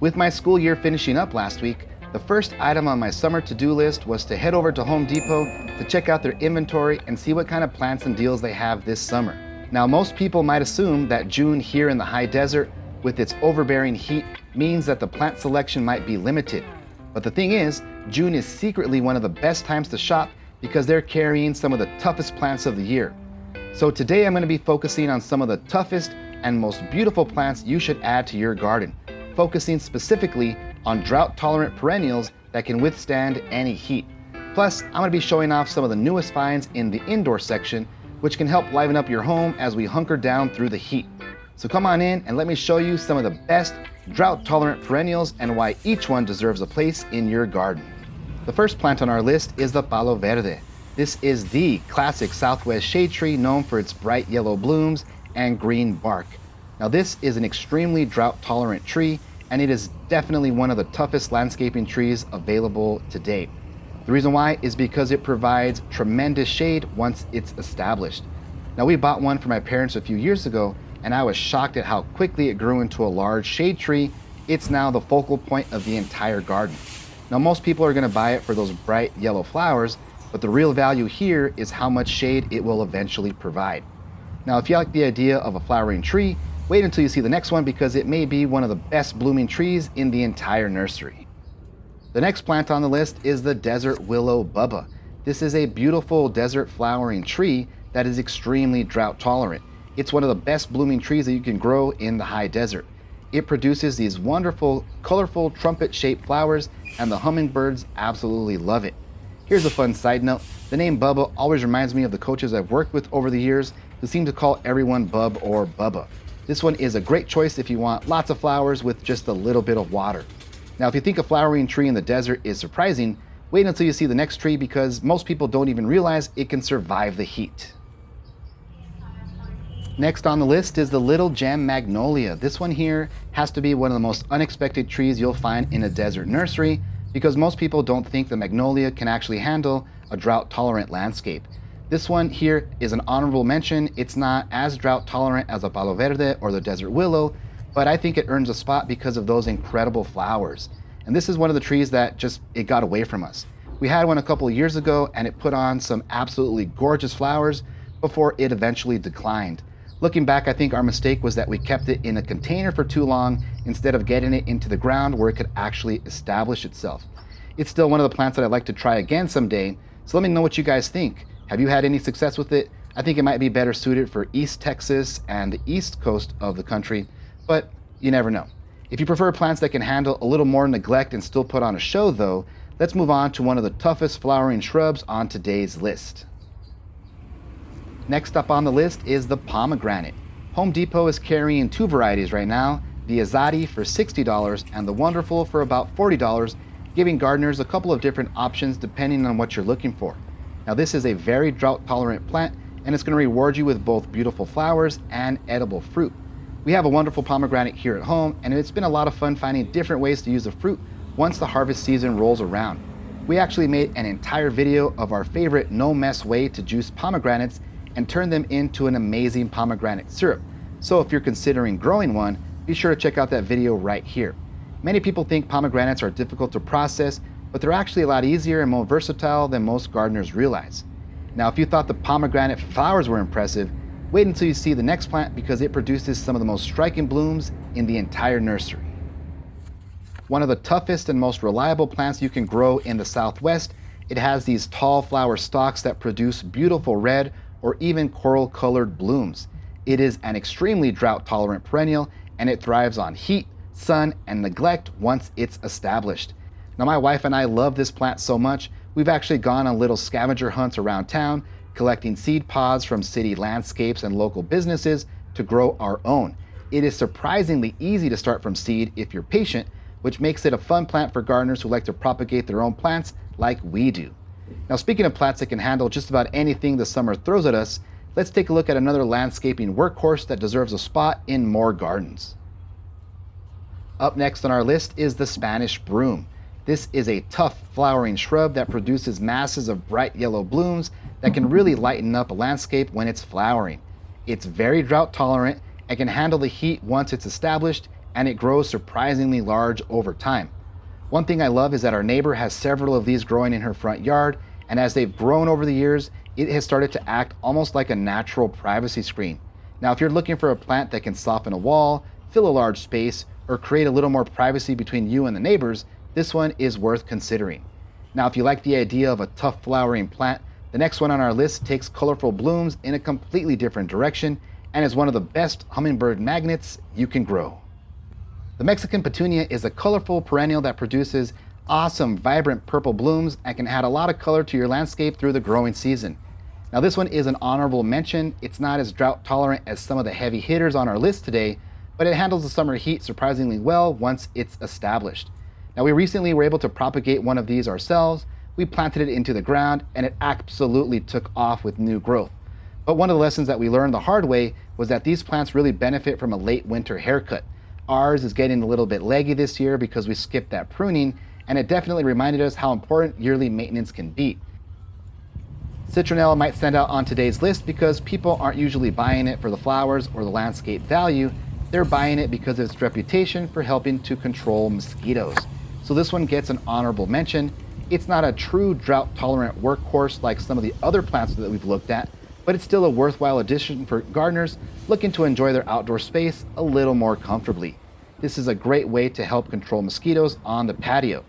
With my school year finishing up last week, the first item on my summer to-do list was to head over to Home Depot to check out their inventory and see what kind of plants and deals they have this summer. Now, most people might assume that June here in the high desert, with its overbearing heat, means that the plant selection might be limited. But the thing is, June is secretly one of the best times to shop because they're carrying some of the toughest plants of the year. So today I'm going to be focusing on some of the toughest and most beautiful plants you should add to your garden, focusing specifically on drought-tolerant perennials that can withstand any heat. Plus, I'm going to be showing off some of the newest finds in the indoor section, which can help liven up your home as we hunker down through the heat. So come on in and let me show you some of the best drought-tolerant perennials and why each one deserves a place in your garden. The first plant on our list is the Palo Verde. This is the classic Southwest shade tree known for its bright yellow blooms and green bark. Now this is an extremely drought-tolerant tree, and it is definitely one of the toughest landscaping trees available to date. The reason why is because it provides tremendous shade once it's established. Now we bought one for my parents a few years ago, and I was shocked at how quickly it grew into a large shade tree. It's now the focal point of the entire garden. Now most people are going to buy it for those bright yellow flowers, but the real value here is how much shade it will eventually provide. Now if you like the idea of a flowering tree, wait until you see the next one because it may be one of the best blooming trees in the entire nursery. The next plant on the list is the desert willow Bubba. This is a beautiful desert flowering tree that is extremely drought tolerant. It's one of the best blooming trees that you can grow in the high desert. It produces these wonderful, colorful trumpet-shaped flowers, and the hummingbirds absolutely love it. Here's a fun side note. The name Bubba always reminds me of the coaches I've worked with over the years who seem to call everyone Bub or Bubba. This one is a great choice if you want lots of flowers with just a little bit of water. Now, if you think a flowering tree in the desert is surprising, wait until you see the next tree because most people don't even realize it can survive the heat. Next on the list is the little gem Magnolia. This one here has to be one of the most unexpected trees you'll find in a desert nursery because most people don't think the Magnolia can actually handle a drought-tolerant landscape. This one here is an honorable mention. It's not as drought tolerant as a Palo Verde or the desert willow, but I think it earns a spot because of those incredible flowers. And this is one of the trees that it got away from us. We had one a couple of years ago and it put on some absolutely gorgeous flowers before it eventually declined. Looking back, I think our mistake was that we kept it in a container for too long instead of getting it into the ground where it could actually establish itself. It's still one of the plants that I'd like to try again someday, so let me know what you guys think. Have you had any success with it? I think it might be better suited for East Texas and the east coast of the country, but you never know. If you prefer plants that can handle a little more neglect and still put on a show though, let's move on to one of the toughest flowering shrubs on today's list. Next up on the list is the pomegranate. Home Depot is carrying two varieties right now, the Azadi for $60 and the Wonderful for about $40, giving gardeners a couple of different options depending on what you're looking for. Now this is a very drought-tolerant plant, and it's going to reward you with both beautiful flowers and edible fruit. We have a wonderful pomegranate here at home, and it's been a lot of fun finding different ways to use the fruit once the harvest season rolls around. We actually made an entire video of our favorite no-mess way to juice pomegranates and turn them into an amazing pomegranate syrup. So if you're considering growing one, be sure to check out that video right here. Many people think pomegranates are difficult to process, but they're actually a lot easier and more versatile than most gardeners realize. Now, if you thought the pomegranate flowers were impressive, wait until you see the next plant because it produces some of the most striking blooms in the entire nursery. One of the toughest and most reliable plants you can grow in the Southwest, it has these tall flower stalks that produce beautiful red or even coral-colored blooms. It is an extremely drought-tolerant perennial, and it thrives on heat, sun, and neglect once it's established. Now my wife and I love this plant so much, we've actually gone on little scavenger hunts around town, collecting seed pods from city landscapes and local businesses to grow our own. It is surprisingly easy to start from seed if you're patient, which makes it a fun plant for gardeners who like to propagate their own plants like we do. Now speaking of plants that can handle just about anything the summer throws at us, let's take a look at another landscaping workhorse that deserves a spot in more gardens. Up next on our list is the Spanish broom. This is a tough flowering shrub that produces masses of bright yellow blooms that can really lighten up a landscape when it's flowering. It's very drought tolerant and can handle the heat once it's established, and it grows surprisingly large over time. One thing I love is that our neighbor has several of these growing in her front yard, and as they've grown over the years, it has started to act almost like a natural privacy screen. Now, if you're looking for a plant that can soften a wall, fill a large space, or create a little more privacy between you and the neighbors, this one is worth considering. Now, if you like the idea of a tough flowering plant, the next one on our list takes colorful blooms in a completely different direction and is one of the best hummingbird magnets you can grow. The Mexican Petunia is a colorful perennial that produces awesome, vibrant purple blooms and can add a lot of color to your landscape through the growing season. Now, this one is an honorable mention. It's not as drought tolerant as some of the heavy hitters on our list today, but it handles the summer heat surprisingly well once it's established. Now, we recently were able to propagate one of these ourselves. We planted it into the ground and it absolutely took off with new growth. But one of the lessons that we learned the hard way was that these plants really benefit from a late winter haircut. Ours is getting a little bit leggy this year because we skipped that pruning, and it definitely reminded us how important yearly maintenance can be. Citronella might stand out on today's list because people aren't usually buying it for the flowers or the landscape value. They're buying it because of its reputation for helping to control mosquitoes. So this one gets an honorable mention. It's not a true drought-tolerant workhorse like some of the other plants that we've looked at, but it's still a worthwhile addition for gardeners looking to enjoy their outdoor space a little more comfortably. This is a great way to help control mosquitoes on the patio.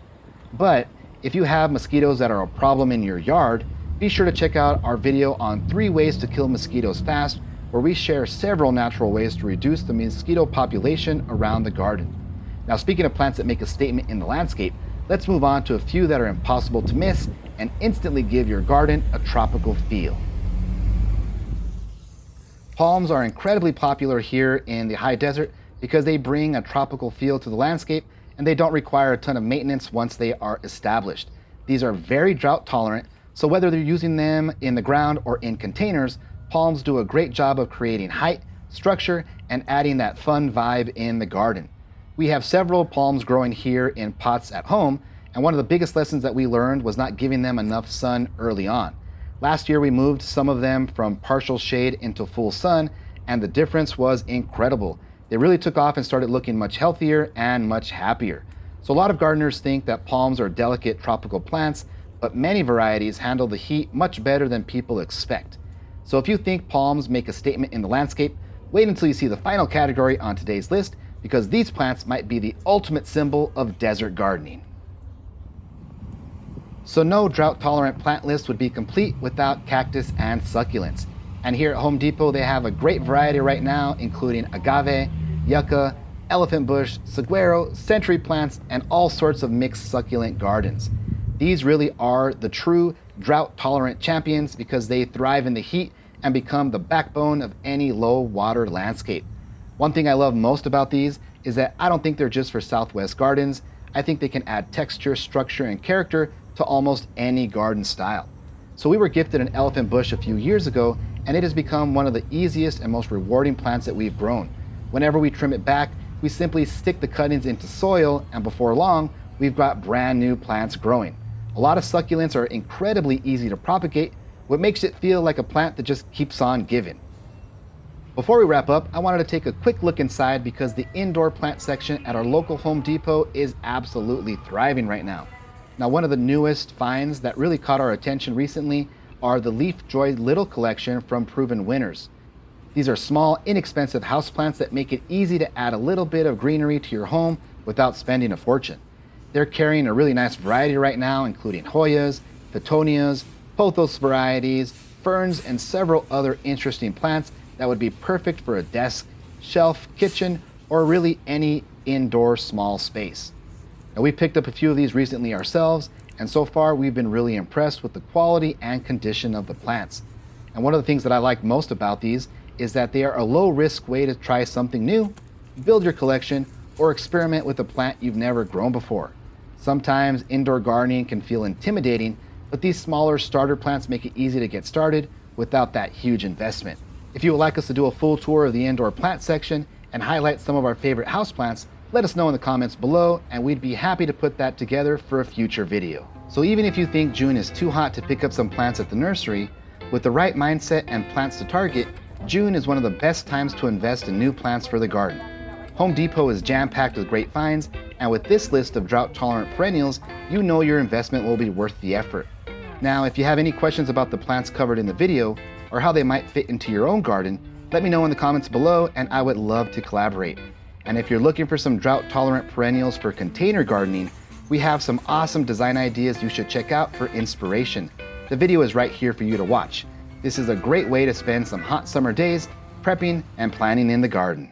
But if you have mosquitoes that are a problem in your yard, be sure to check out our video on 3 ways to kill mosquitoes fast, where we share several natural ways to reduce the mosquito population around the garden. Now, speaking of plants that make a statement in the landscape, let's move on to a few that are impossible to miss and instantly give your garden a tropical feel. Palms are incredibly popular here in the high desert because they bring a tropical feel to the landscape and they don't require a ton of maintenance once they are established. These are very drought tolerant, so whether they're using them in the ground or in containers, palms do a great job of creating height, structure, and adding that fun vibe in the garden. We have several palms growing here in pots at home, and one of the biggest lessons that we learned was not giving them enough sun early on. Last year we moved some of them from partial shade into full sun, and the difference was incredible. They really took off and started looking much healthier and much happier. So a lot of gardeners think that palms are delicate tropical plants, but many varieties handle the heat much better than people expect. So if you think palms make a statement in the landscape, wait until you see the final category on today's list, because these plants might be the ultimate symbol of desert gardening. So no drought-tolerant plant list would be complete without cactus and succulents. And here at Home Depot, they have a great variety right now, including agave, yucca, elephant bush, saguaro, century plants, and all sorts of mixed succulent gardens. These really are the true drought-tolerant champions because they thrive in the heat and become the backbone of any low-water landscape. One thing I love most about these is that I don't think they're just for Southwest gardens. I think they can add texture, structure, and character to almost any garden style. So we were gifted an elephant bush a few years ago, and it has become one of the easiest and most rewarding plants that we've grown. Whenever we trim it back, we simply stick the cuttings into soil, and before long, we've got brand new plants growing. A lot of succulents are incredibly easy to propagate, what makes it feel like a plant that just keeps on giving. Before we wrap up, I wanted to take a quick look inside because the indoor plant section at our local Home Depot is absolutely thriving right now. Now, one of the newest finds that really caught our attention recently are the LeafJoy Little Collection from Proven Winners. These are small, inexpensive houseplants that make it easy to add a little bit of greenery to your home without spending a fortune. They're carrying a really nice variety right now, including Hoyas, Petunias, pothos varieties, ferns, and several other interesting plants that would be perfect for a desk, shelf, kitchen, or really any indoor small space. Now, we picked up a few of these recently ourselves, and so far we've been really impressed with the quality and condition of the plants. And one of the things that I like most about these is that they are a low-risk way to try something new, build your collection, or experiment with a plant you've never grown before. Sometimes indoor gardening can feel intimidating, but these smaller starter plants make it easy to get started without that huge investment. If you would like us to do a full tour of the indoor plant section and highlight some of our favorite houseplants, let us know in the comments below, and we'd be happy to put that together for a future video. So even if you think June is too hot to pick up some plants at the nursery, with the right mindset and plants to target, June is one of the best times to invest in new plants for the garden. Home Depot is jam-packed with great finds, and with this list of drought-tolerant perennials, you know your investment will be worth the effort. Now, if you have any questions about the plants covered in the video, or how they might fit into your own garden, let me know in the comments below and I would love to collaborate. And if you're looking for some drought-tolerant perennials for container gardening, we have some awesome design ideas you should check out for inspiration. The video is right here for you to watch. This is a great way to spend some hot summer days prepping and planning in the garden.